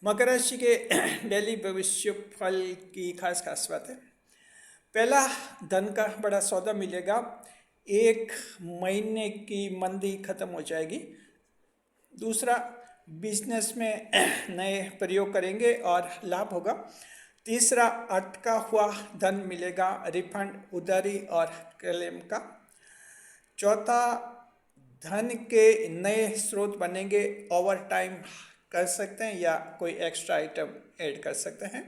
मकर राशि के डेली भविष्य फल की खास खास बात है। पहला, धन का बड़ा सौदा मिलेगा। 1 महीने की मंदी खत्म हो जाएगी। दूसरा, बिजनेस में नए प्रयोग करेंगे और लाभ होगा। तीसरा, अटका हुआ धन मिलेगा, रिफंड, उधारी और क्लेम का। चौथा, धन के नए स्रोत बनेंगे, ओवर टाइम कर सकते हैं या कोई एक्स्ट्रा आइटम ऐड कर सकते हैं।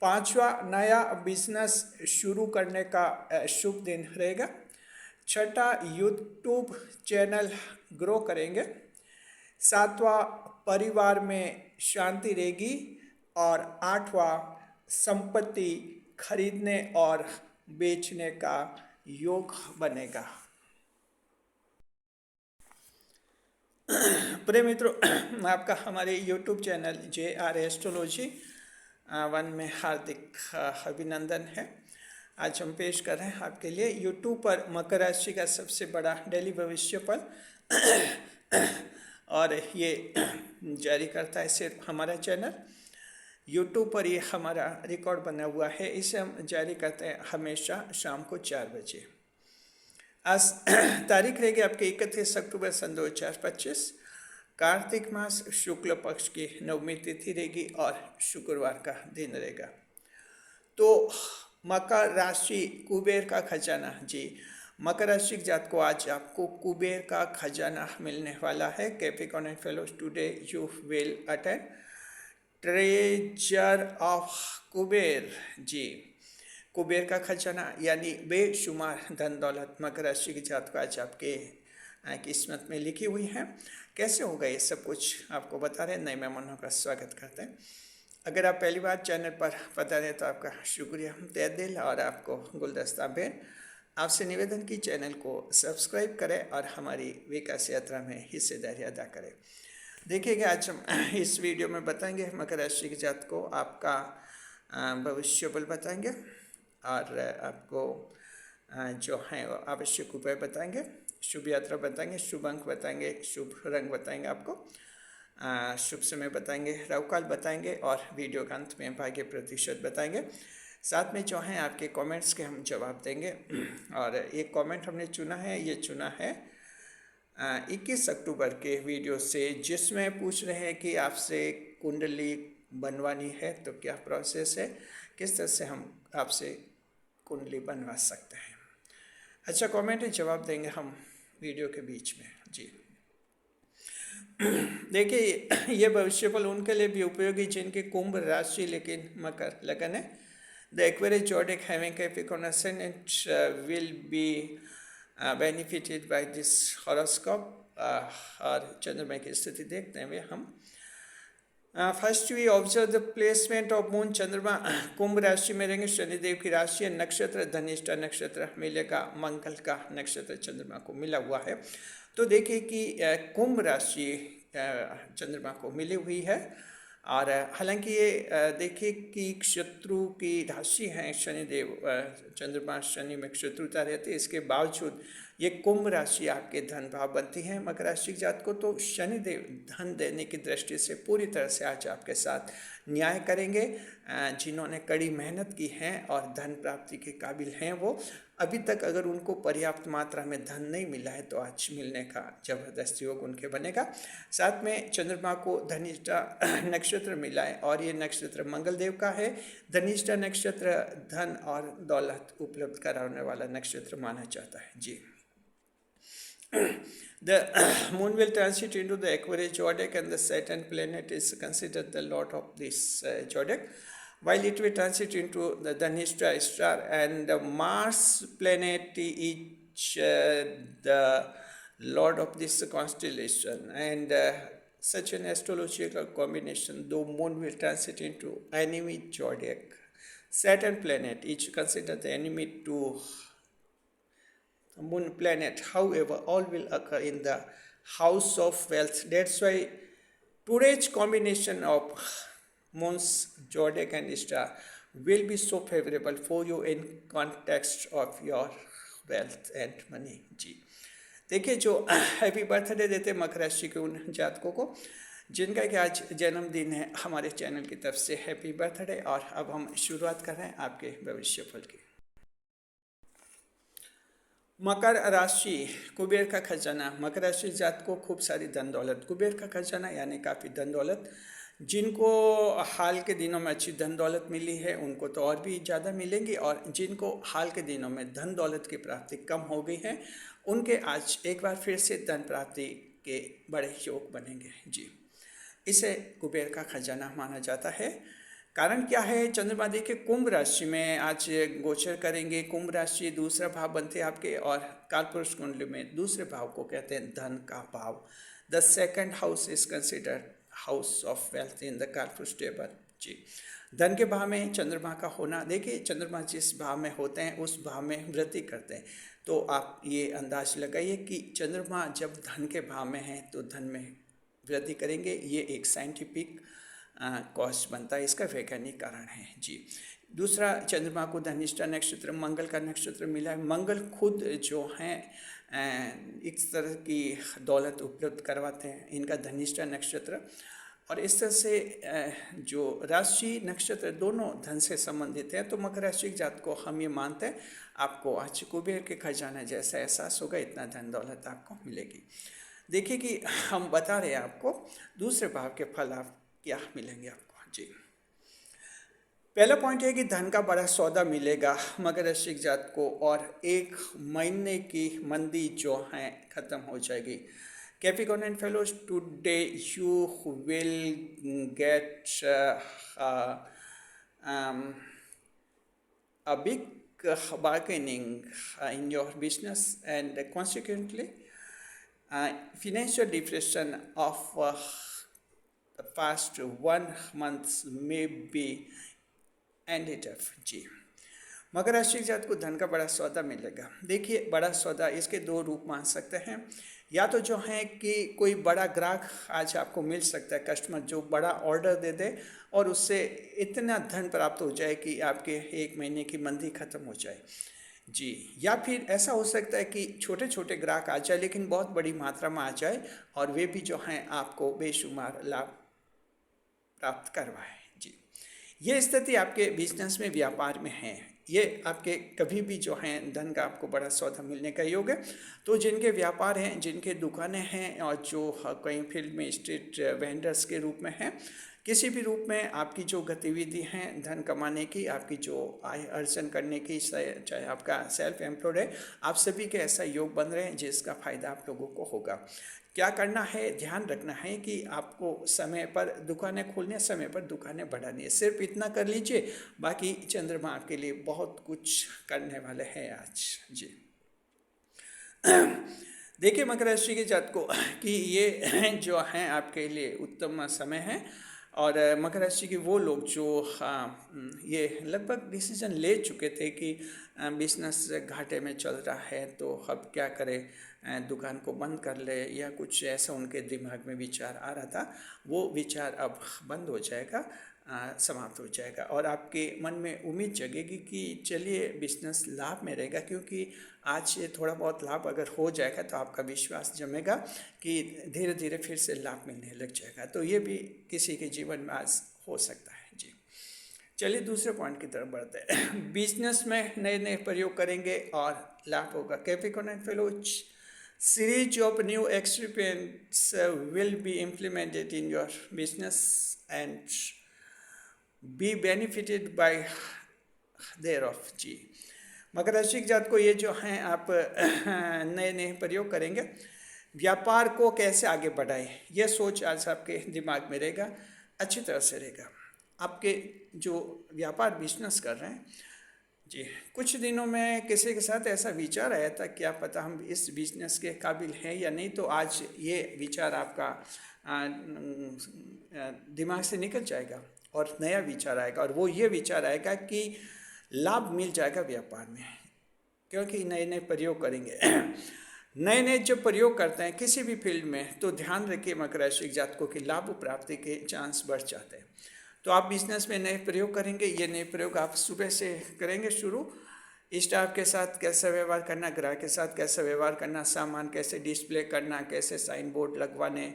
पांचवा, नया बिजनेस शुरू करने का शुभ दिन रहेगा। छठा, यूट्यूब चैनल ग्रो करेंगे। सातवां, परिवार में शांति रहेगी। और आठवां, संपत्ति खरीदने और बेचने का योग बनेगा। प्रिय मित्रों, आपका हमारे YouTube चैनल JR एस्ट्रोलॉजी 1 में हार्दिक अभिनंदन है। आज हम पेश कर रहे हैं आपके लिए YouTube पर मकर राशि का सबसे बड़ा डेली भविष्यफल और ये जारी करता है सिर्फ हमारा चैनल। YouTube पर ये हमारा रिकॉर्ड बना हुआ है, इसे हम जारी करते हैं हमेशा शाम को 4 बजे। आज तारीख रहेगी आपके 31 अक्टूबर सन 2025। कार्तिक मास शुक्ल पक्ष की नवमी तिथि रहेगी और शुक्रवार का दिन रहेगा। तो मकर राशि कुबेर का खजाना, जी मकर राशि के जात को आज आपको कुबेर का खजाना मिलने वाला है। Capricorn and fellows, today you will attend treasure of Kuber. जी, कुबेर का खजाना यानी बेशुमार धन दौलत मकर राशि की जात को आज आपके किस्मत में लिखी हुई है। कैसे होगा ये सब कुछ आपको बता रहे हैं। नए मेहमानों का स्वागत करते हैं। अगर आप पहली बार चैनल पर बता रहे हैं तो आपका शुक्रिया तहे दिल। और आपको गुलदस्ता भेंट, आपसे निवेदन की चैनल को सब्सक्राइब करें और हमारी विकास यात्रा में हिस्सेदारी अदा करें। देखिएगा, आज हम इस वीडियो में बताएंगे मकर राशि की जात को आपका भविष्य बल बताएंगे और आपको जो है वो आवश्यक उपाय बताएंगे, शुभ यात्रा बताएंगे, शुभ अंक बताएंगे, शुभ रंग बताएंगे, आपको शुभ समय बताएंगे, राहुकाल बताएंगे और वीडियो के अंत में भाग्य प्रतिशत बताएंगे। साथ में जो है आपके कमेंट्स के हम जवाब देंगे। और एक कमेंट हमने चुना है, ये चुना है 21 अक्टूबर के वीडियो से, जिसमें पूछ रहे हैं कि आपसे कुंडली बनवानी है तो क्या प्रोसेस है, किस तरह से हम आपसे कुंडली बनवा सकते हैं। अच्छा कमेंट है, जवाब देंगे हम वीडियो के बीच में। जी देखिए, ये भविष्यफल उनके लिए भी उपयोगी जिनके कुंभ राशि लेकिन मकर लगन है। The Aquarius zodiac having Capricorn ascendant will be benefited by this horoscope। और चंद्रमा की स्थिति देखते हैं हम। First we observe the placement of moon. चंद्रमा कुंभ राशि में रहेंगे। शनिदेव की राशि है, नक्षत्र धनिष्ठा नक्षत्र मिलेगा, मंगल का नक्षत्र चंद्रमा को मिला हुआ है। तो देखिए कि कुंभ राशि चंद्रमा को मिली हुई है। और हालांकि ये देखिए कि शत्रु की राशि है शनिदेव, चंद्रमा शनि में शत्रुता रहती है, इसके बावजूद ये कुंभ राशि आपके धन भाव बनती है मकर राशि के जात को। तो शनिदेव धन देने की दृष्टि से पूरी तरह से आज आपके साथ न्याय करेंगे। जिन्होंने कड़ी मेहनत की है और धन प्राप्ति के काबिल हैं, वो अभी तक अगर उनको पर्याप्त मात्रा में धन नहीं मिला है तो आज मिलने का जबरदस्त योग उनके बनेगा। साथ में चंद्रमा को धनिष्ठा नक्षत्र मिला है और ये नक्षत्र मंगल देव का है। धनिष्ठा नक्षत्र धन और दौलत उपलब्ध कराने वाला नक्षत्र माना जाता है। जी The moon will transit into the Aquarius zodiac and the Saturn planet is considered the lord of this zodiac, while it will transit into the Dhanishta star and the Mars planet is the lord of this constellation. And such an astrological combination, though moon will transit into enemy zodiac, Saturn planet is considered the enemy to moon planet, however all will occur in the house of wealth. That's why today's combination of moon's zodiac and star will be so favorable for you in context of your wealth and money। जी देखिए, जो happy birthday देते मकर राशि के उन जातकों को, जिनका कि आज जन्मदिन है, हमारे चैनल की तरफ से हैप्पी बर्थडे। और अब हम शुरुआत कर रहे हैं आपके भविष्यफल की। मकर राशि, कुबेर का खजाना। मकर राशि जात को खूब सारी धन दौलत, कुबेर का खजाना यानी काफ़ी धन दौलत। जिनको हाल के दिनों में अच्छी धन दौलत मिली है उनको तो और भी ज़्यादा मिलेंगी, और जिनको हाल के दिनों में धन दौलत की प्राप्ति कम हो गई है उनके आज एक बार फिर से धन प्राप्ति के बड़े योग बनेंगे जी। इसे कुबेर का खजाना माना जाता है। कारण क्या है? चंद्रमा देखिए कुंभ राशि में आज गोचर करेंगे। कुंभ राशि दूसरा भाव बनते हैं आपके, और कालपुरुष कुंडली में दूसरे भाव को कहते हैं धन का भाव। The second house is considered house of wealth in the Kalpurush table जी। धन के भाव में चंद्रमा का होना, देखिए चंद्रमा जिस भाव में होते हैं उस भाव में वृद्धि करते हैं। तो आप ये अंदाज लगाइए कि चंद्रमा जब धन के भाव में है तो धन में वृद्धि करेंगे। ये एक साइंटिफिक कॉज बनता है, इसका वैज्ञानिक कारण है जी। दूसरा, चंद्रमा को धनिष्ठा नक्षत्र मंगल का नक्षत्र मिला है। मंगल खुद जो हैं इस तरह की दौलत उपलब्ध करवाते हैं, इनका धनिष्ठा नक्षत्र। और इस तरह से जो राशि नक्षत्र दोनों धन से संबंधित है, तो मकर राशि जात को हम ये मानते हैं आपको आज कुबेर के खजाना जैसा एहसास होगा, इतना धन दौलत आपको मिलेगी। देखिए कि हम बता रहे हैं आपको दूसरे भाव के फल आप क्या मिलेंगे आपको जी। पहला पॉइंट है कि धन का बड़ा सौदा मिलेगा मकर राशि जात को, और एक महीने की मंदी जो है खत्म हो जाएगी। Capricorn and fellows, today you will get a big bargaining in your business, and consequently financial depression of the past 1 month may be ended up जी। मकर राशि जात को धन का बड़ा सौदा मिलेगा। देखिए बड़ा सौदा, इसके दो रूप मान सकते हैं। या तो जो है कि कोई बड़ा ग्राहक आज आपको मिल सकता है, कस्टमर जो बड़ा ऑर्डर दे दे और उससे इतना धन प्राप्त हो जाए कि आपके 1 महीने की मंदी खत्म हो जाए जी। या फिर ऐसा हो सकता है कि छोटे छोटे ग्राहक आ जाए लेकिन बहुत बड़ी मात्रा में आ जाए, और वे भी जो हैं आपको बेशुमार लाभ प्राप्त करवाए जी। ये स्थिति आपके बिजनेस में, व्यापार में है। ये आपके कभी भी जो हैं धन का आपको बड़ा सौदा मिलने का योग है। तो जिनके व्यापार हैं, जिनके दुकानें हैं, और जो कई फील्ड में स्ट्रीट वेंडर्स के रूप में हैं, किसी भी रूप में आपकी जो गतिविधि हैं धन कमाने की, आपकी जो आय अर्जन करने की, चाहे आपका सेल्फ एम्प्लॉयड है, आप सभी के ऐसा योग बन रहे हैं जिसका फायदा आप लोगों को होगा। क्या करना है? ध्यान रखना है कि आपको समय पर दुकानें खोलने, समय पर दुकानें बढ़ानी है। सिर्फ इतना कर लीजिए, बाकी चंद्रमा आपके लिए बहुत कुछ करने वाले हैं आज जी। देखिए मकर राशि के जात को कि ये जो हैं आपके लिए उत्तम समय है। और मकर राशि के वो लोग जो ये लगभग डिसीजन ले चुके थे कि बिजनेस घाटे में चल रहा है तो अब क्या करें, दुकान को बंद कर ले, या कुछ ऐसा उनके दिमाग में विचार आ रहा था, वो विचार अब बंद हो जाएगा, समाप्त हो जाएगा। और आपके मन में उम्मीद जगेगी कि चलिए बिजनेस लाभ में रहेगा, क्योंकि आज ये थोड़ा बहुत लाभ अगर हो जाएगा तो आपका विश्वास जमेगा कि धीरे धीरे फिर से लाभ मिलने लग जाएगा। तो ये भी किसी के जीवन में आज हो सकता है जी। चलिए दूसरे पॉइंट की तरफ बढ़ते हैं। बिजनेस में नए नए प्रयोग करेंगे और लाभ होगा। Capricorn and fellows, series of new experiments will be implemented in your business and be benefited by thereof जी। मकर राशि जात को ये जो हैं आप नए नए प्रयोग करेंगे। व्यापार को कैसे आगे बढ़ाएं, यह सोच आज आपके दिमाग में रहेगा, अच्छी तरह से रहेगा। आपके जो व्यापार बिजनेस कर रहे हैं जी, कुछ दिनों में किसी के साथ ऐसा विचार आया था, क्या पता हम इस बिजनेस के काबिल हैं या नहीं, तो आज ये विचार आपका दिमाग से निकल जाएगा और नया विचार आएगा, और वो ये विचार आएगा कि लाभ मिल जाएगा व्यापार में, क्योंकि नए नए प्रयोग करेंगे। नए नए जब प्रयोग करते हैं किसी भी फील्ड में, तो ध्यान रखिए मकर राशि जातकों की लाभ प्राप्ति के चांस बढ़ जाते हैं। तो आप बिजनेस में नए प्रयोग करेंगे। ये नए प्रयोग आप सुबह से करेंगे शुरू। स्टाफ के साथ कैसा व्यवहार करना, ग्राहक के साथ कैसा व्यवहार करना, सामान कैसे डिस्प्ले करना, कैसे साइन बोर्ड लगवाने,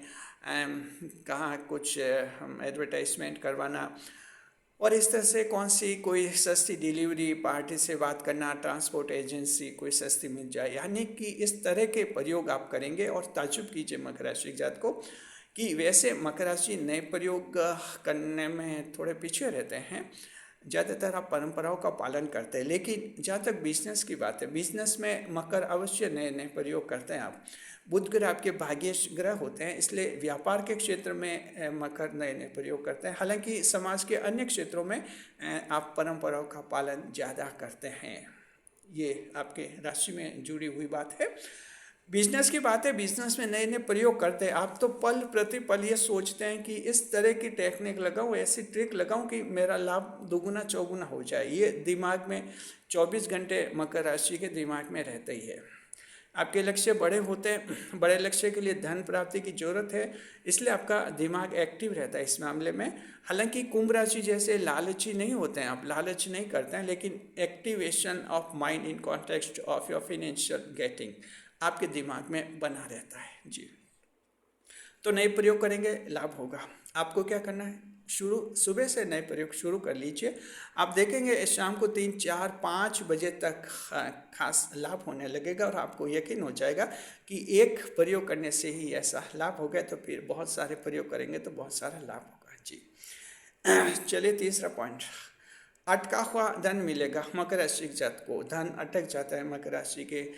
कहाँ कुछ एडवर्टाइजमेंट करवाना, और इस तरह से कौन सी कोई सस्ती डिलीवरी पार्टी से बात करना, ट्रांसपोर्ट एजेंसी कोई सस्ती मिल जाए, यानी कि इस तरह के प्रयोग आप करेंगे। और ताज्जुब कीजिए मकर राशि के जात को कि वैसे मकर राशि नए प्रयोग करने में थोड़े पीछे रहते हैं। ज़्यादातर आप परंपराओं का पालन करते हैं, लेकिन जहाँ तक बिजनेस की बात है, बिजनेस में मकर अवश्य नए नए प्रयोग करते हैं आप। बुध ग्रह आपके भाग्य ग्रह होते हैं, इसलिए व्यापार के क्षेत्र में मकर नए नए प्रयोग करते हैं। हालांकि समाज के अन्य क्षेत्रों में आप परंपराओं का पालन ज़्यादा करते हैं। ये आपके राशि में जुड़ी हुई बात है। बिजनेस की बात है, बिजनेस में नए नए प्रयोग करते हैं आप। तो पल प्रति पल ये सोचते हैं कि इस तरह की टेक्निक लगाऊं, ऐसी ट्रिक लगाऊं कि मेरा लाभ दोगुना चौगुना हो जाए। ये दिमाग में 24 घंटे मकर राशि के दिमाग में रहते ही है। आपके लक्ष्य बड़े होते हैं, बड़े लक्ष्य के लिए धन प्राप्ति की जरूरत है, इसलिए आपका दिमाग एक्टिव रहता है इस मामले में। हालांकि कुंभ राशि जैसे लालची नहीं होते हैं, आप लालच नहीं करते हैं, लेकिन activation of mind in context of your financial getting आपके दिमाग में बना रहता है जी। तो नए प्रयोग करेंगे, लाभ होगा। आपको क्या करना है, सुबह से नए प्रयोग शुरू कर लीजिए। आप देखेंगे शाम को 3, 4, 5 बजे तक खास लाभ होने लगेगा, और आपको यकीन हो जाएगा कि एक प्रयोग करने से ही ऐसा लाभ हो गया, तो फिर बहुत सारे प्रयोग करेंगे तो बहुत सारा लाभ होगा जी। चलिए तीसरा पॉइंट, अटका हुआ धन मिलेगा। मकर राशि के जात को धन अटक जाता है, मकर राशि के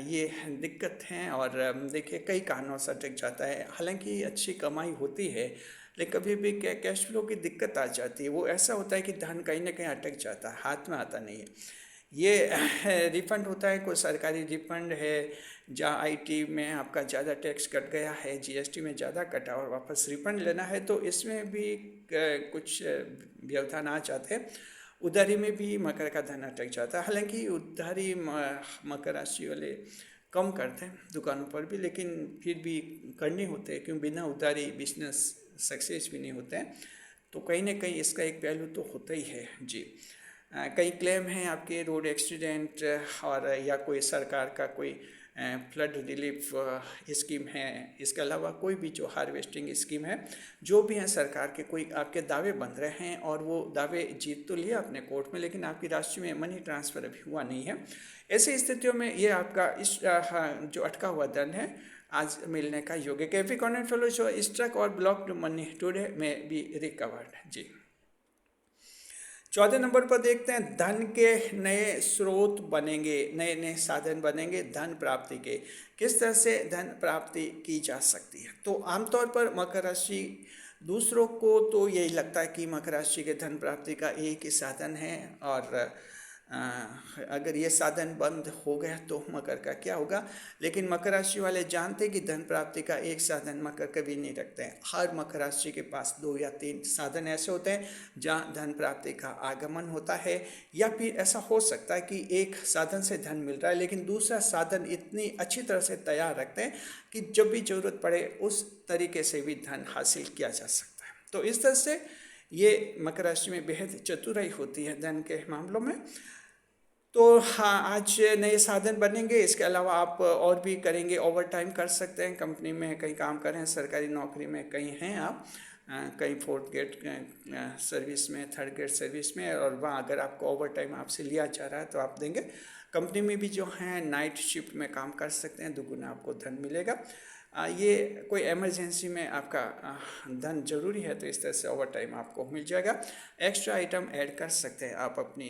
ये दिक्कत हैं। और देखिए कई कारणों से अटक जाता है। हालांकि अच्छी कमाई होती है, लेकिन कभी भी कैश फ्लो की दिक्कत आ जाती है। वो ऐसा होता है कि धन कहीं ना कहीं अटक जाता है, हाथ में आता नहीं है। ये रिफंड होता है, कोई सरकारी रिफंड है जहाँ आईटी में आपका ज़्यादा टैक्स कट गया है, जीएसटी में ज़्यादा कटा और वापस रिफंड लेना है, तो इसमें भी कुछ व्यवधान आ जाते हैं। उधारी में भी मकर का धन अटक जाता है। हालांकि उधारी मकर राशि वाले कम करते हैं दुकानों पर भी, लेकिन फिर भी करने होते हैं, क्योंकि बिना उधारी बिजनेस सक्सेस भी नहीं होते हैं। तो कहीं ना कहीं इसका एक पहलू तो होता ही है जी। कई क्लेम हैं आपके, रोड एक्सीडेंट और या कोई सरकार का कोई फ्लड रिलीफ स्कीम है, इसके अलावा कोई भी जो हार्वेस्टिंग स्कीम है, जो भी हैं सरकार के, कोई आपके दावे बन रहे हैं और वो दावे जीत तो लिए अपने कोर्ट में, लेकिन आपकी राशि में मनी ट्रांसफ़र अभी हुआ नहीं है। ऐसी स्थितियों में ये आपका इस जो अटका हुआ धन है आज मिलने का योग्य। कैप्रिकॉर्न फेलो जो स्ट्रक और ब्लॉक्ड मनी टुडे में बी रिकवर्ड जी। 14 नंबर पर देखते हैं, धन के नए स्रोत बनेंगे, नए नए साधन बनेंगे धन प्राप्ति के। किस तरह से धन प्राप्ति की जा सकती है? तो आमतौर पर मकर राशि, दूसरों को तो यही लगता है कि मकर राशि के धन प्राप्ति का एक ही साधन है, और अगर ये साधन बंद हो गया तो मकर का क्या होगा। लेकिन मकर राशि वाले जानते हैं कि धन प्राप्ति का एक साधन मकर कभी नहीं रखते हैं। हर मकर राशि के पास 2 या 3 साधन ऐसे होते हैं जहाँ धन प्राप्ति का आगमन होता है, या फिर ऐसा हो सकता है कि एक साधन से धन मिल रहा है, लेकिन दूसरा साधन इतनी अच्छी तरह से तैयार रखते हैं कि जब भी जरूरत पड़े उस तरीके से भी धन हासिल किया जा सकता है। तो इस तरह से ये मकर राशि में बेहद चतुराई होती है धन के मामलों में। तो हाँ, आज नए साधन बनेंगे। इसके अलावा आप और भी करेंगे, ओवर टाइम कर सकते हैं। कंपनी में कहीं काम कर रहे हैं, सरकारी नौकरी में कहीं हैं आप, कहीं 4th ग्रेड सर्विस में, 3rd ग्रेड सर्विस में, और वहाँ अगर आपको ओवर टाइम आपसे लिया जा रहा है तो आप देंगे। कंपनी में भी जो हैं नाइट शिफ्ट में काम कर सकते हैं, दुगुना आपको धन मिलेगा। ये कोई इमरजेंसी में आपका धन जरूरी है, तो इस तरह से ओवर टाइम आपको मिल जाएगा। एक्स्ट्रा आइटम ऐड कर सकते हैं आप, अपनी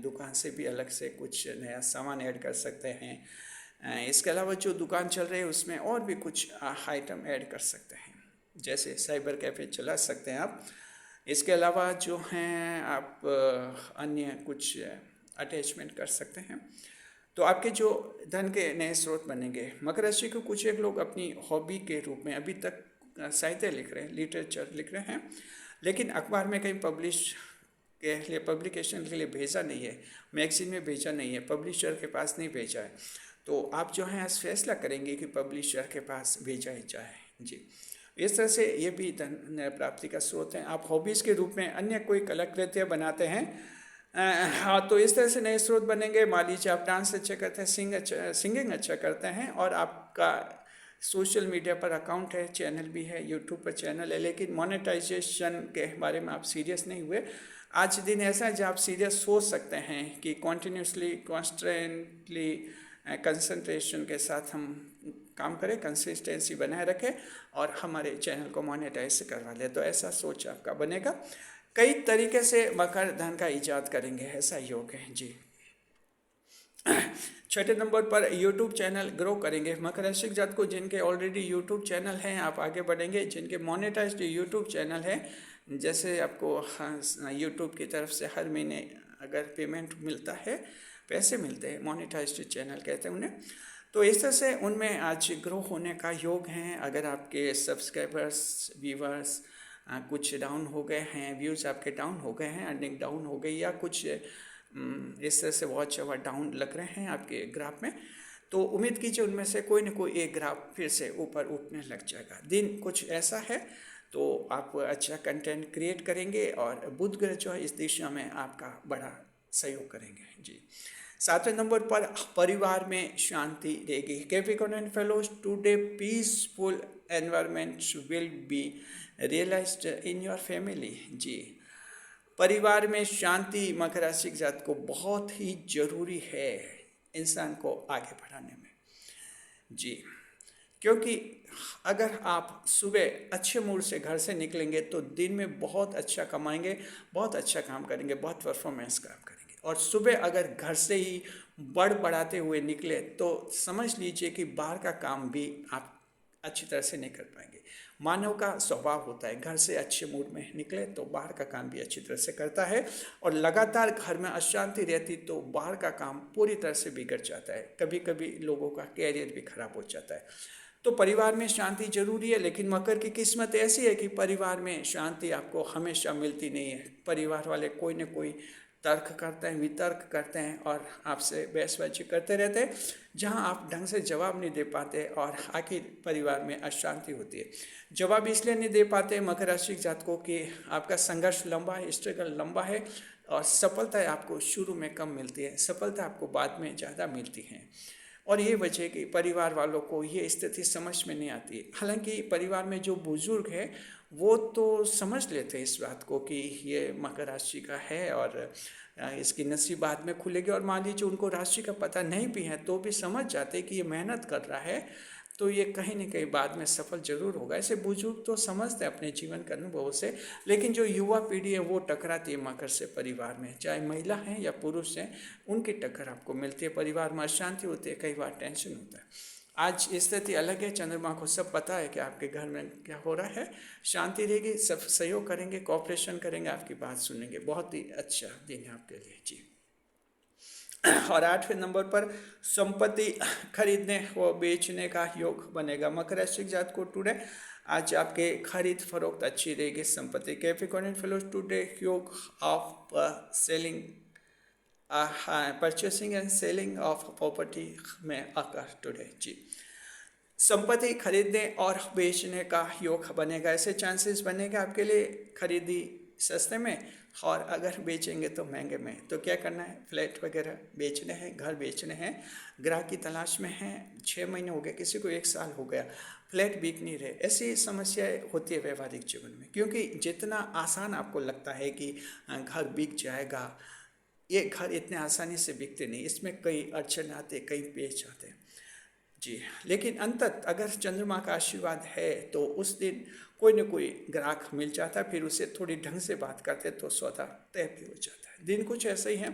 दुकान से भी अलग से कुछ नया सामान ऐड कर सकते हैं। इसके अलावा जो दुकान चल रही है उसमें और भी कुछ आइटम ऐड कर सकते हैं, जैसे साइबर कैफ़े चला सकते हैं आप। इसके अलावा जो हैं आप अन्य कुछ अटैचमेंट कर सकते हैं, तो आपके जो धन के नए स्रोत बनेंगे। मकर राशि को कुछ एक लोग अपनी हॉबी के रूप में अभी तक साहित्य लिख रहे हैं, लिटरेचर लिख रहे हैं, लेकिन अखबार में कहीं पब्लिश के लिए, पब्लिकेशन के लिए भेजा नहीं है, मैगजीन में भेजा नहीं है, पब्लिशर के पास नहीं भेजा है। तो आप जो हैं आज फैसला करेंगे कि पब्लिशर के पास भेजा ही जाए जी। इस तरह से ये भी धन प्राप्ति का स्रोत है। आप हॉबीज़ के रूप में अन्य कोई कलाकृतियाँ बनाते हैं, हाँ, तो इस तरह से नए स्रोत बनेंगे। मान लीजिए आप डांस अच्छा करते हैं, सिंगिंग अच्छा करते हैं, और आपका सोशल मीडिया पर अकाउंट है, चैनल भी है, यूट्यूब पर चैनल है, लेकिन मोनेटाइजेशन के बारे में आप सीरियस नहीं हुए। आज दिन ऐसा है जब आप सीरियस सोच सकते हैं कि कॉन्टिन्यूसली कॉन्स्टेंटली कंसंट्रेशन के साथ हम काम करें, कंसिस्टेंसी बनाए रखें और हमारे चैनल को मोनेटाइज करवा लें। तो ऐसा सोच आपका बनेगा। कई तरीके से मकर धन का ईजाद करेंगे, ऐसा योग है जी। छठे नंबर पर यूट्यूब चैनल ग्रो करेंगे। मकर राशि के जातकों जिनके ऑलरेडी यूट्यूब चैनल हैं आप आगे बढ़ेंगे। जिनके मोनेटाइज्ड यूट्यूब चैनल है, जैसे आपको यूट्यूब की तरफ से हर महीने अगर पेमेंट मिलता है, पैसे मिलते हैं, मोनेटाइज्ड चैनल कहते हैं उन्हें, तो इस तरह से उनमें आज ग्रो होने का योग है। अगर आपके सब्सक्राइबर्स, व्यूवर्स कुछ डाउन हो गए हैं, व्यूज़ आपके डाउन हो गए हैं, अर्निंग डाउन हो गई, या कुछ इस तरह से वॉच आवर डाउन लग रहे हैं आपके ग्राफ में, तो उम्मीद कीजिए उनमें से कोई ना कोई एक ग्राफ फिर से ऊपर उठने लग जाएगा। दिन कुछ ऐसा है तो आप अच्छा कंटेंट क्रिएट करेंगे और बुध ग्रह जो है इस दिशा में आपका बड़ा सहयोग करेंगे जी। सातवें नंबर पर परिवार में शांति रहेगी। Capricorn and fellows, today peaceful environment will be realized in your family जी। परिवार में शांति मकर राशि के जात को बहुत ही जरूरी है इंसान को आगे बढ़ाने में जी। क्योंकि अगर आप सुबह अच्छे मूड से घर से निकलेंगे तो दिन में बहुत अच्छा कमाएंगे, बहुत अच्छा काम करेंगे, बहुत परफॉर्मेंस काम करेंगे। और सुबह अगर घर से ही बढ़ाते हुए निकले तो समझ लीजिए कि बाहर का काम भी आप अच्छी तरह से नहीं कर पाएंगे। मानव का स्वभाव होता है घर से अच्छे मूड में निकले तो बाहर का काम भी अच्छी तरह से करता है, और लगातार घर में अशांति रहती तो बाहर का काम पूरी तरह से बिगड़ जाता है। कभी कभी लोगों का कैरियर भी खराब हो जाता है। तो परिवार में शांति जरूरी है, लेकिन मकर की किस्मत ऐसी है कि परिवार में शांति आपको हमेशा मिलती नहीं है। परिवार वाले कोई न कोई तर्क करते हैं, वितर्क करते हैं और आपसे बहसबाजी करते रहते हैं, जहां आप ढंग से जवाब नहीं दे पाते और आखिर परिवार में अशांति होती है। जवाब इसलिए नहीं दे पाते मकर राशि जातकों की आपका संघर्ष लंबा है, स्ट्रगल लंबा है, और सफलता आपको शुरू में कम मिलती है, सफलता आपको बाद में ज़्यादा मिलती है। और ये वजह कि परिवार वालों को ये स्थिति समझ में नहीं आती है। हालांकि परिवार में जो बुजुर्ग है वो तो समझ लेते हैं इस बात को कि ये मकर राशि का है और इसकी नसीब बाद में खुलेगी, और मान लीजिए उनको राशि का पता नहीं भी है तो भी समझ जाते कि ये मेहनत कर रहा है तो ये कहीं ना कहीं बाद में सफल जरूर होगा। ऐसे बुजुर्ग तो समझते हैं अपने जीवन के अनुभव से, लेकिन जो युवा पीढ़ी है वो टकराती है मकर से परिवार में, चाहे महिला हैं या पुरुष हैं, उनकी टक्कर आपको मिलती है। परिवार में अशांति होती है, कई बार टेंशन होता है। आज स्थिति अलग है, चंद्रमा को सब पता है कि आपके घर में क्या हो रहा है, शांति रहेगी, सब सहयोग करेंगे, कोऑपरेशन करेंगे, आपकी बात सुनेंगे। बहुत ही अच्छा दिन है आपके लिए जी। और आठवें नंबर पर संपत्ति खरीदने व बेचने का योग बनेगा। मकर राशि जात को टुडे आज आपके खरीद फरोख्त अच्छी रहेगी। संपत्ति कैप्रिकॉर्न एंड फेलोज, टुडे योग of selling purchasing and selling of property में आकर टुडे जी। संपत्ति खरीदने और बेचने का योग बनेगा। ऐसे चांसेस बनेगा आपके लिए, खरीदी सस्ते में और अगर बेचेंगे तो महंगे में। तो क्या करना है, फ्लैट वगैरह बेचने हैं, घर बेचने हैं, ग्राहक की तलाश में हैं, 6 महीने हो गए, किसी को 1 साल हो गया, फ्लैट बिक नहीं रहे। ऐसी समस्याएं होती है व्यवहारिक जीवन में, क्योंकि जितना आसान आपको लगता है कि घर बिक जाएगा, ये घर इतने आसानी से बिकते नहीं, इसमें कई अड़चन आते, कई पेच आते हैं जी। लेकिन अंततः अगर चंद्रमा का आशीर्वाद है तो उस दिन कोई न कोई ग्राहक मिल जाता है, फिर उससे थोड़ी ढंग से बात करते तो सौदा तय भी हो जाता है। दिन कुछ ऐसे ही है,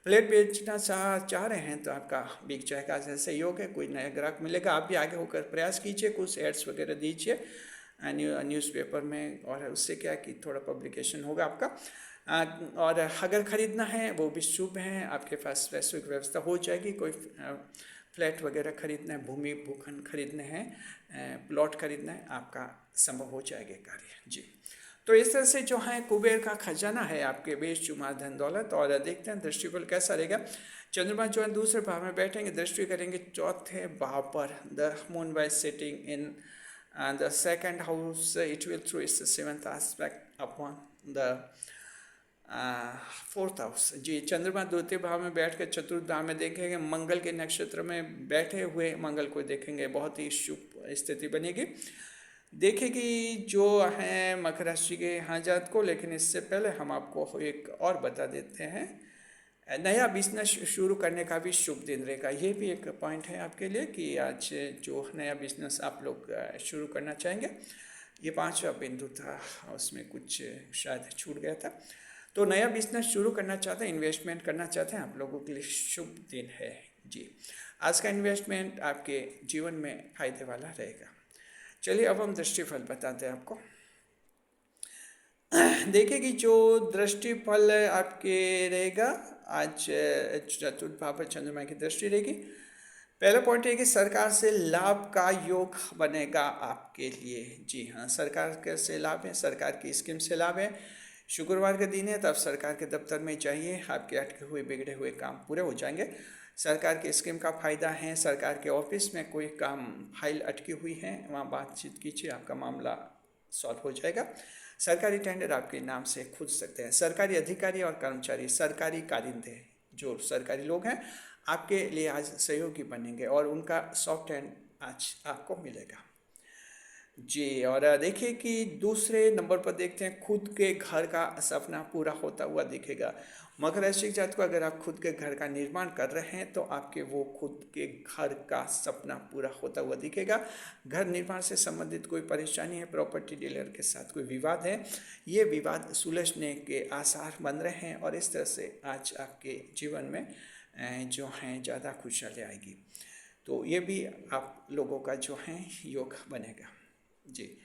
फ्लैट बेचना चाह रहे हैं तो आपका बिक जाएगा, ऐसे योग है, कोई नया ग्राहक मिलेगा। आप भी आगे होकर प्रयास कीजिए, कुछ एड्स वगैरह दीजिए न्यूज़पेपर में, और उससे क्या कि थोड़ा पब्लिकेशन होगा आपका। और अगर ख़रीदना है वो भी शुभ है, आपके पास वैश्विक व्यवस्था हो जाएगी। कोई फ्लैट वगैरह खरीदना है, भूमि भूखंड खरीदने हैं, प्लॉट खरीदना है, आपका संभव हो जाएगा कार्य जी। तो इस तरह से जो है कुबेर का खजाना है आपके बेश शुमार धन दौलत। और देखते हैं दृष्टिकोण कैसा रहेगा। चंद्रमा जो है दूसरे भाव में बैठेंगे, दृष्टि करेंगे चौथे भाव पर। The moon by sitting in the second house, it will through its 7th aspect upon the fourth house, जी चंद्रमा द्वितीय भाव में बैठ कर चतुर्थ भाव में देखेंगे, मंगल के नक्षत्र में बैठे हुए मंगल को देखेंगे, बहुत ही शुभ स्थिति बनेगी। देखेगी जो है मकर राशि के यहाँ जात को। लेकिन इससे पहले हम आपको एक और बता देते हैं, नया बिजनेस शुरू करने का भी शुभ दिन रहेगा। ये भी एक पॉइंट है आपके लिए कि आज जो नया बिजनेस आप लोग शुरू करना चाहेंगे, ये पांचवा बिंदु था, उसमें कुछ शायद छूट गया था। तो नया बिजनेस शुरू करना चाहते हैं, इन्वेस्टमेंट करना चाहते हैं, आप लोगों के लिए शुभ दिन है जी। आज का इन्वेस्टमेंट आपके जीवन में फायदे वाला रहेगा। चलिए अब हम दृष्टिफल बताते हैं आपको। देखिए कि जो दृष्टिफल आपके रहेगा, आज चतुर्थ भाव पर चंद्रमा की दृष्टि रहेगी। पहला पॉइंट है कि सरकार से लाभ का योग बनेगा आपके लिए। जी हाँ, सरकार के से लाभ है, सरकार की स्कीम से लाभ है। शुक्रवार का दिन है, तब सरकार के दफ्तर में जाइए, आपके अटके हुए बिगड़े हुए काम पूरे हो जाएंगे। सरकार की स्कीम का फायदा है। सरकार के ऑफिस में कोई काम फाइल अटकी हुई है, वहाँ बातचीत कीजिए, आपका मामला सॉल्व हो जाएगा। सरकारी टेंडर आपके नाम से खुल सकते हैं। सरकारी अधिकारी और कर्मचारी, सरकारी कारिंदे, जो सरकारी लोग हैं, आपके लिए आज सहयोगी बनेंगे और उनका सॉफ्ट हैंड आज आपको मिलेगा जी। और देखिए कि दूसरे नंबर पर देखते हैं, खुद के घर का सपना पूरा होता हुआ दिखेगा। मकर राशि जात को अगर आप खुद के घर का निर्माण कर रहे हैं तो आपके वो खुद के घर का सपना पूरा होता हुआ दिखेगा। घर निर्माण से संबंधित कोई परेशानी है, प्रॉपर्टी डीलर के साथ कोई विवाद है, ये विवाद सुलझने के आसार बन रहे हैं और इस तरह से आज आपके जीवन में जो हैं ज़्यादा खुशहाली आएगी। तो ये भी आप लोगों का जो है योग बनेगा जी।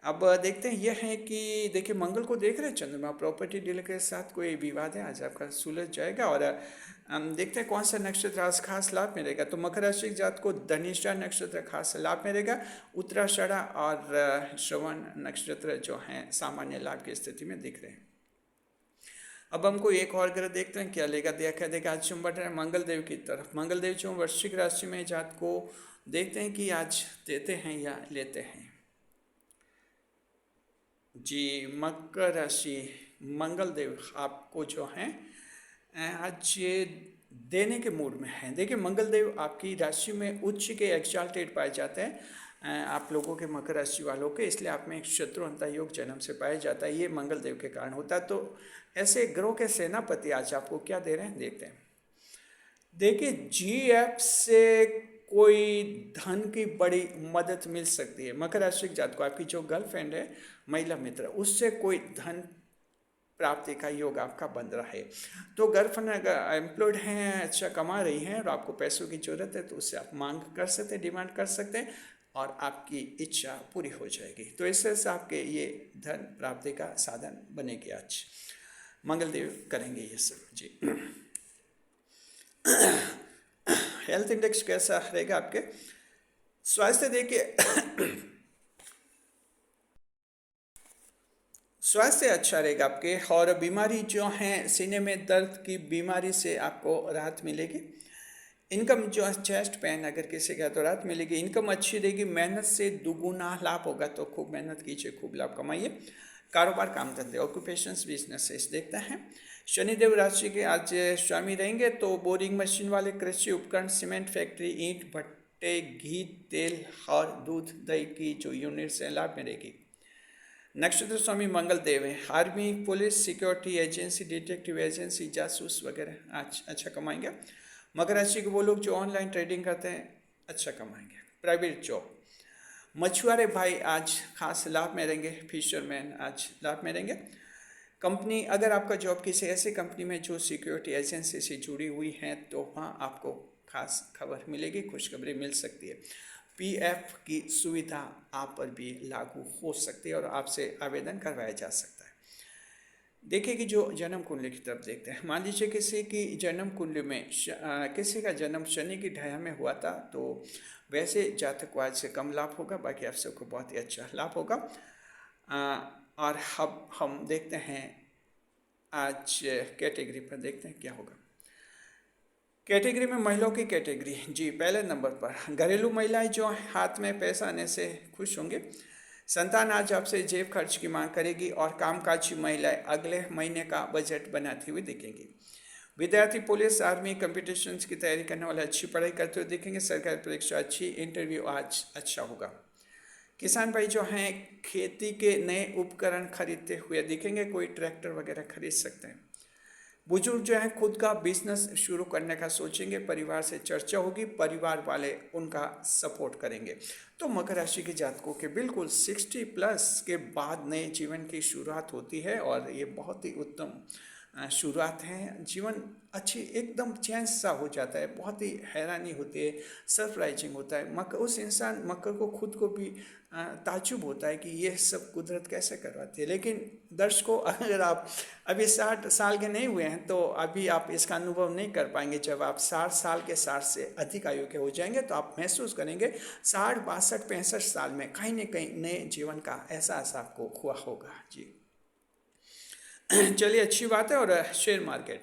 अब देखते हैं, यह है कि देखिए मंगल को देख रहे हैं चंद्रमा, प्रॉपर्टी डीलर के साथ कोई विवाद है, आज आपका सुलझ जाएगा। और देखते हैं कौन सा नक्षत्र आज खास लाभ में रहेगा। तो मकर राशि जात को धनिष्ठा नक्षत्र खास लाभ में रहेगा। उत्तराषाढ़ा और श्रवण नक्षत्र जो हैं सामान्य लाभ की स्थिति में दिख रहे हैं। अब हमको एक और ग्रह देखते हैं क्या लेगा। देखा देखा आज चुंबट है मंगल देव की तरफ। मंगल देव जो वृश्चिक राशि में जात को देखते हैं कि आज देते हैं या लेते हैं जी। मकर राशि मंगल देव आपको जो हैं आज ये देने के मूड में हैं। देखिए मंगल देव आपकी राशि में उच्च के एक्साल्टेड पाए जाते हैं आप लोगों के, मकर राशि वालों के, इसलिए आप में एक शत्रुअंता योग जन्म से पाया जाता है, ये मंगल देव के कारण होता है। तो ऐसे ग्रहों के सेनापति आज आपको क्या दे रहे हैं, देखते हैं। देखिए जीएफ से कोई धन की बड़ी मदद मिल सकती है। मकर राशि के जात को आपकी जो गर्लफ्रेंड है, महिला मित्र, उससे कोई धन प्राप्ति का योग आपका बन रहा है। तो गर्लफ्रेंड अगर एम्प्लॉयड हैं, अच्छा कमा रही हैं और आपको पैसों की जरूरत है, तो उससे आप मांग कर सकते हैं, डिमांड कर सकते हैं और आपकी इच्छा पूरी हो जाएगी। तो इस तरह से आपके ये धन प्राप्ति का साधन बनेगी। आज मंगल देव करेंगे ये सब जी। हेल्थ इंडेक्स कैसा रहेगा आपके। स्वास्थ्य देखिए स्वास्थ्य अच्छा रहेगा आपके, और बीमारी जो है सीने में दर्द की बीमारी से आपको राहत मिलेगी। इनकम जो है चेस्ट पेन अगर किसी का तो राहत मिलेगी। इनकम अच्छी रहेगी, मेहनत से दुगुना लाभ होगा, तो खूब मेहनत कीजिए, खूब लाभ कमाइए। कारोबार, काम धंधे, ऑक्यूपेशंस, बिजनेसेस देखते हैं। शनिदेव राशि के आज स्वामी रहेंगे, तो बोरिंग मशीन वाले, कृषि उपकरण, सीमेंट फैक्ट्री, ईंट भट्टे, घी, तेल और दूध दही की जो यूनिट्स हैं लाभ में रहेगी। नक्षत्र स्वामी मंगल देव है। Army, police, security agency, detective agency, जासूस वगैरह आज अच्छा कमाएंगे। मकर राशि के वो लोग जो ऑनलाइन ट्रेडिंग करते हैं अच्छा कमाएंगे। प्राइवेट जॉब, मछुआरे भाई आज खास लाभ में रहेंगे। फिशरमैन आज लाभ में रहेंगे। कंपनी, अगर आपका जॉब किसी ऐसी कंपनी में जो सिक्योरिटी एजेंसी से जुड़ी हुई है, तो वहाँ आपको खास खबर मिलेगी, खुशखबरी मिल सकती है। पीएफ की सुविधा आप पर भी लागू हो सकती है और आपसे आवेदन करवाया जा सकता है। देखिए कि जो जन्म कुंडली की तरफ देखते हैं। मान लीजिए किसी की जन्म कुंडली में किसी का जन्म शनि की ढाया में हुआ था, तो वैसे जातक को आज से कम लाभ होगा, बाकी आप सबको बहुत ही अच्छा लाभ होगा। और अब हम देखते हैं आज कैटेगरी पर देखते हैं क्या होगा। कैटेगरी में महिलाओं की कैटेगरी जी, पहले नंबर पर घरेलू महिलाएं जो हाथ में पैसा आने से खुश होंगे। संतान आज आपसे जेब खर्च की मांग करेगी और कामकाजी महिलाएं अगले महीने का बजट बनाती हुई दिखेंगी। विद्यार्थी पुलिस आर्मी कंपटीशंस की तैयारी करने वाले अच्छी पढ़ाई करते हुए दिखेंगे। सरकारी परीक्षा अच्छी, इंटरव्यू आज अच्छा होगा। किसान भाई जो हैं खेती के नए उपकरण खरीदते हुए दिखेंगे, कोई ट्रैक्टर वगैरह खरीद सकते हैं। बुजुर्ग जो है खुद का बिजनेस शुरू करने का सोचेंगे, परिवार से चर्चा होगी, परिवार वाले उनका सपोर्ट करेंगे। तो मकर राशि के जातकों के बिल्कुल 60+ के बाद नए जीवन की शुरुआत होती है और ये बहुत ही उत्तम शुरुआत है। जीवन अच्छी एकदम चेंज सा हो जाता है, बहुत ही हैरानी होती है, सरप्राइजिंग होता है। मकर को खुद को भी ताज्जुब होता है कि ये सब कुदरत कैसे करवाती है। लेकिन दर्शकों, अगर आप अभी 60 साल के नहीं हुए हैं तो अभी आप इसका अनुभव नहीं कर पाएंगे। जब आप 60 साल के 60 से अधिक आयु के हो जाएंगे तो आप महसूस करेंगे 60, 62, 65 साल में कहीं ना कहीं नए जीवन का एहसास आपको हुआ होगा जी। चलिए, अच्छी बात है। और शेयर मार्केट,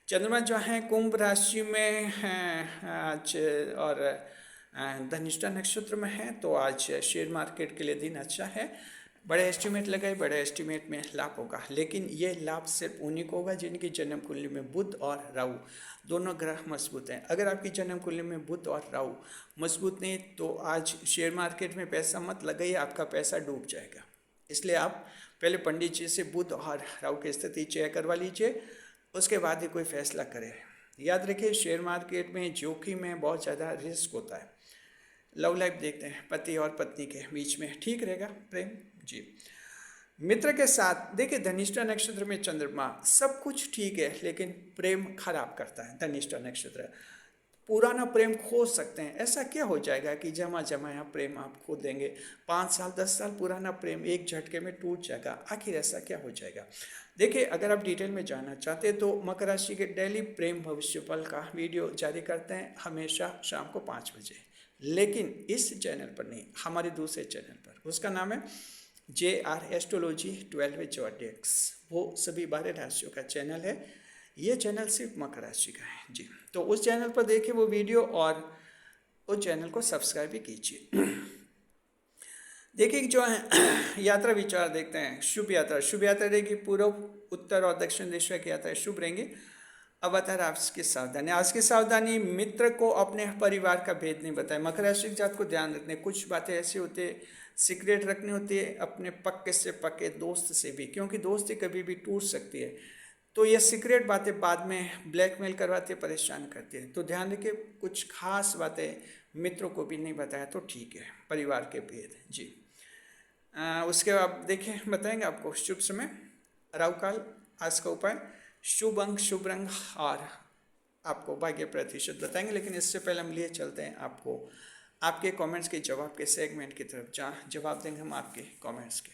चंद्रमा जो है कुंभ राशि में हैं आज और धनिष्ठा नक्षत्र में है, तो आज शेयर मार्केट के लिए दिन अच्छा है। बड़े एस्टीमेट लगाए, बड़े एस्टीमेट में लाभ होगा, लेकिन ये लाभ सिर्फ उन्हीं को होगा जिनकी जन्म कुंडली में बुध और राहु दोनों ग्रह मजबूत हैं। अगर आपकी जन्म कुंडली में बुध और राहु मजबूत नहीं तो आज शेयर मार्केट में पैसा मत लगाइए, आपका पैसा डूब जाएगा। इसलिए आप पहले पंडित जी से बुध और राहु की स्थिति चेक करवा लीजिए, उसके बाद ही कोई फैसला करें। याद रखिए, शेयर मार्केट में जोखिम में बहुत ज़्यादा रिस्क होता है। लव लाइफ देखते हैं, पति और पत्नी के बीच में ठीक रहेगा प्रेम जी। मित्र के साथ देखिए, धनिष्ठा नक्षत्र में चंद्रमा, सब कुछ ठीक है लेकिन प्रेम खराब करता है। धनिष्ठा नक्षत्र पुराना प्रेम खो सकते हैं। ऐसा क्या हो जाएगा कि जमा जमाया प्रेम आप खो देंगे? 5 साल 10 साल पुराना प्रेम एक झटके में टूट जाएगा। आखिर ऐसा क्या हो जाएगा? देखिए, अगर आप डिटेल में जानना चाहते हैं तो मकर राशि के डेली प्रेम भविष्य फल का वीडियो जारी करते हैं हमेशा शाम को 5 बजे, लेकिन इस चैनल पर नहीं, हमारे दूसरे चैनल पर, उसका नाम है JR एस्ट्रोलॉजी 12 ज्योतिष। वो सभी 12 राशियों का चैनल है, ये चैनल सिर्फ मकर राशि का है जी। तो उस चैनल पर देखिए वो वीडियो और उस चैनल को सब्सक्राइब भी कीजिए। देखिए जो है यात्रा विचार देखते हैं। शुभ यात्रा रहेगी, पूर्व उत्तर और दक्षिण दिशा की यात्रा शुभ रहेंगी। अवतार आपकी सावधानी, आज की सावधानी, मित्र को अपने परिवार का भेद नहीं बताए। मकर राशि के जात को ध्यान रखने, कुछ बातें ऐसी होती है सीक्रेट रखनी होती है अपने पक्के से पक्के दोस्त से भी, क्योंकि दोस्ती कभी भी टूट सकती है। तो ये सीक्रेट बातें बाद में ब्लैकमेल करवाती है, परेशान करती है। तो ध्यान रखिए, कुछ खास बातें मित्रों को भी नहीं बताया तो ठीक है, परिवार के भेद जी। उसके बाद देखिए बताएंगे आपको शुभ समय, राहु काल, आज का उपाय, शुभ अंक, शुभ रंग और आपको भाग्य प्रतिशत बताएंगे। लेकिन इससे पहले हम लिए चलते हैं आपको आपके कमेंट्स के जवाब के सेगमेंट की तरफ, जहाँ जवाब देंगे हम आपके कमेंट्स के।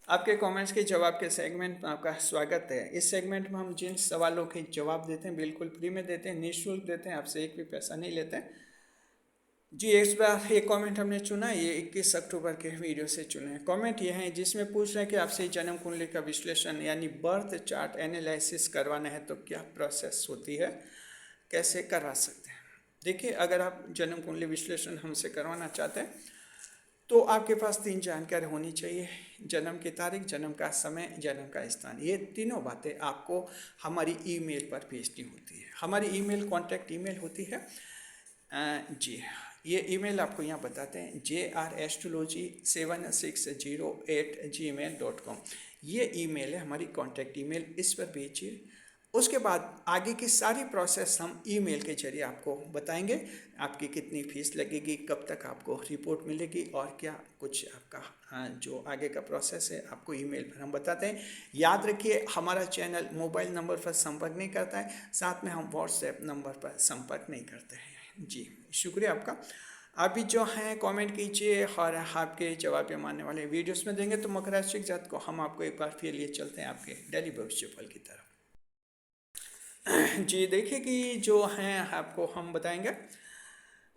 आपके कमेंट्स के जवाब के सेगमेंट में आपका स्वागत है। इस सेगमेंट में हम जिन सवालों के जवाब देते हैं बिल्कुल फ्री में देते हैं, निःशुल्क देते हैं, आपसे एक भी पैसा नहीं लेते हैं जी। इस बार एक कमेंट हमने चुना, ये 21 अक्टूबर के वीडियो से चुने हैं। कमेंट ये है जिसमें पूछ रहे हैं कि आपसे जन्म कुंडली का विश्लेषण यानी बर्थ चार्ट एनालिसिस करवाना है तो क्या प्रोसेस होती है, कैसे करवा सकते हैं। देखिए, अगर आप जन्म कुंडली विश्लेषण हमसे करवाना चाहते हैं तो आपके पास 3 जानकारी होनी चाहिए: जन्म की तारीख, जन्म का समय, जन्म का स्थान। ये तीनों बातें आपको हमारी ईमेल पर भेजनी होती है। हमारी ईमेल कॉन्टैक्ट ईमेल होती है जी। ये ईमेल आपको यहाँ बताते हैं, jrastrology7608@gmail.com। ये ईमेल है हमारी कॉन्टैक्ट ईमेल, इस पर भेजिए। उसके बाद आगे की सारी प्रोसेस हम ईमेल के जरिए आपको बताएंगे। आपकी कितनी फीस लगेगी, कब तक आपको रिपोर्ट मिलेगी और क्या कुछ आपका जो आगे का प्रोसेस है आपको ईमेल पर हम बताते हैं। याद रखिए, हमारा चैनल मोबाइल नंबर पर संपर्क नहीं करता है, साथ में हम व्हाट्सएप नंबर पर संपर्क नहीं करते हैं जी। शुक्रिया आपका। आप भी जो हैं कमेंट कीजिए और आपके जवाब मानने वाले वीडियोस में देंगे। तो मकर राशि के जातकों को हम आपको एक बार फिर लिए चलते हैं आपके डेली भविष्य फल की तरफ जी। देखिए कि जो हैं आपको हम बताएंगे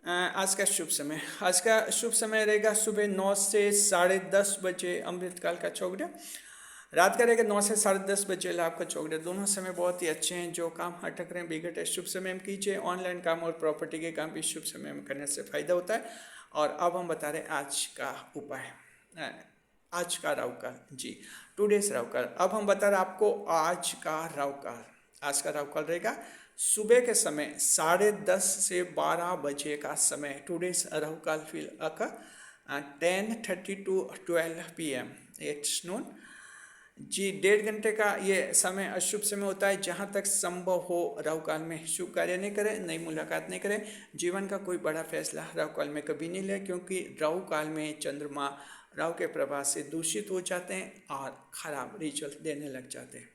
आज का शुभ समय। आज का शुभ समय रहेगा सुबह 9 से 10:30 बजे अमृतकाल का चौगड़िया, रात का रहेगा 9 से 10:30 बजे लाभ का चौगड़िया। दोनों समय बहुत ही अच्छे हैं। जो काम अटक रहे हैं बिगट है शुभ समय में कीजिए। ऑनलाइन काम और प्रॉपर्टी के काम भी शुभ समय में करने से फायदा होता है। और अब हम बता रहे आज का उपाय, आज का राहु काल जी, टुडेज राहु काल। अब हम बता रहे आपको आज का राहु काल। आज का राहु काल रहेगा सुबह के समय 10:30 से 12 बजे का समय। Today's Rahu Kaal will occur 10:30 to 12 PM it's known जी। 1.5 घंटे का ये समय अशुभ समय होता है। जहाँ तक संभव हो राहु काल में शुभ कार्य नहीं करें, नई मुलाकात नहीं करें, जीवन का कोई बड़ा फैसला राहु काल में कभी नहीं ले, क्योंकि राहु काल में चंद्रमा राहु के प्रभाव से दूषित हो जाते हैं और खराब रिजल्ट देने लग जाते हैं।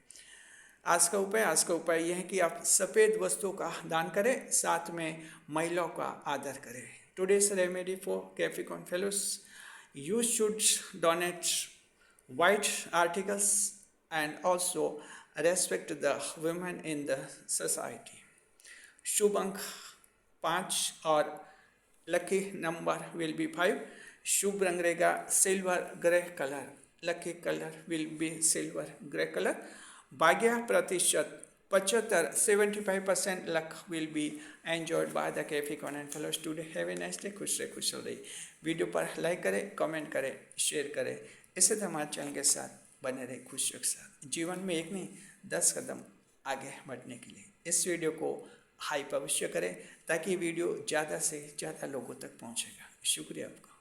आज का उपाय यह है कि आप सफ़ेद वस्तुओं का दान करें, साथ में महिलाओं का आदर करें। Today's remedy for Capricorn fellows, you should donate white articles and also respect the women in the society। शुभ अंक 5 और लकी नंबर विल बी 5। शुभ रंग रहेगा silver grey colour. Lucky colour will be silver grey colour. भाग्य प्रतिशत 75% luck will be enjoyed by the Capricorn and fellows today. Have a nice day. खुश रहे, खुश रही। वीडियो पर लाइक करें, कमेंट करें, शेयर करें। इसी तरह हमारे चैनल के साथ बने रहे, खुशियों के साथ। जीवन में एक नहीं 10 कदम आगे बढ़ने के लिए इस वीडियो को हाइप अवश्य करें, ताकि वीडियो ज़्यादा से ज़्यादा लोगों तक पहुंचेगा। शुक्रिया आपका।